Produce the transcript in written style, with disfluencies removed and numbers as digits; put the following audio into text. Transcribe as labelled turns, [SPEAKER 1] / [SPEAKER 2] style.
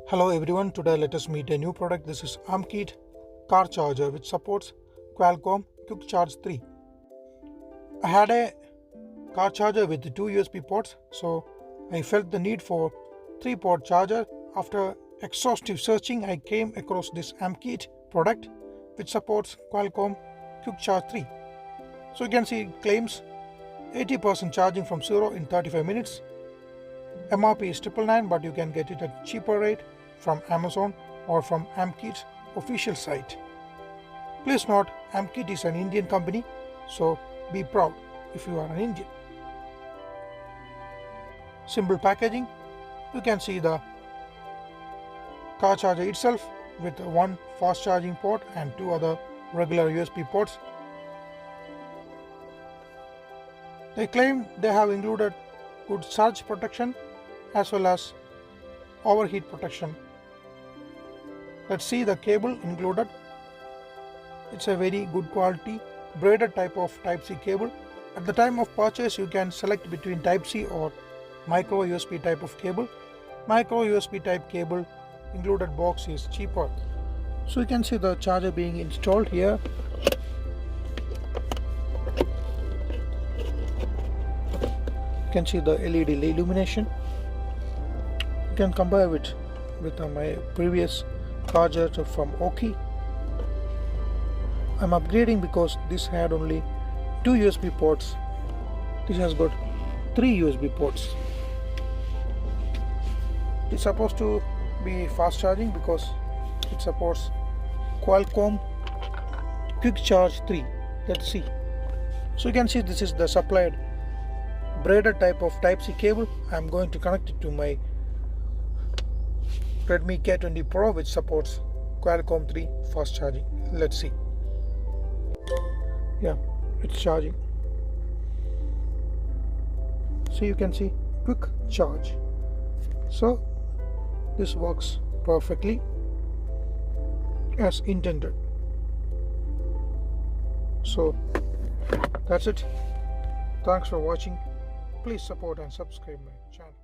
[SPEAKER 1] Hello everyone, today let us meet a new product. This is Amkit car charger which supports Qualcomm Quick Charge 3. I had a car charger with two USB ports, so I felt the need for 3-port charger. After exhaustive searching, I came across this Amkit product which supports Qualcomm Quick Charge 3. So you can see it claims 80% charging from 0 in 35 minutes. MRP is 999, but you can get it at cheaper rate from Amazon or from Amkit's official site. Please note, Amkit is an Indian company, so be proud if you are an Indian. Simple packaging. You can see the car charger itself with one fast charging port and two other regular USB ports. They claim they have included good surge protection as well as overheat protection. Let's see the cable included. It's a very good quality braided type of Type-C cable. At the time of purchase, you can select between Type-C or micro USB type of cable. Micro USB type cable included box is cheaper. So you can see the charger being installed here. You can see the LED illumination. You can compare it with my previous charger from Oki. I'm upgrading because this had only 2 USB ports. This has got 3 USB ports. It's supposed to be fast charging because it supports Qualcomm Quick Charge 3. Let's see. So you can see this is the supplied braided type of Type-C cable. I'm going to connect it to my Redmi K20 Pro, which supports Qualcomm 3 fast charging. Let's see. Yeah, it's charging. So you can see quick charge. So this works perfectly as intended. So that's it. Thanks for watching. Please support and subscribe my channel.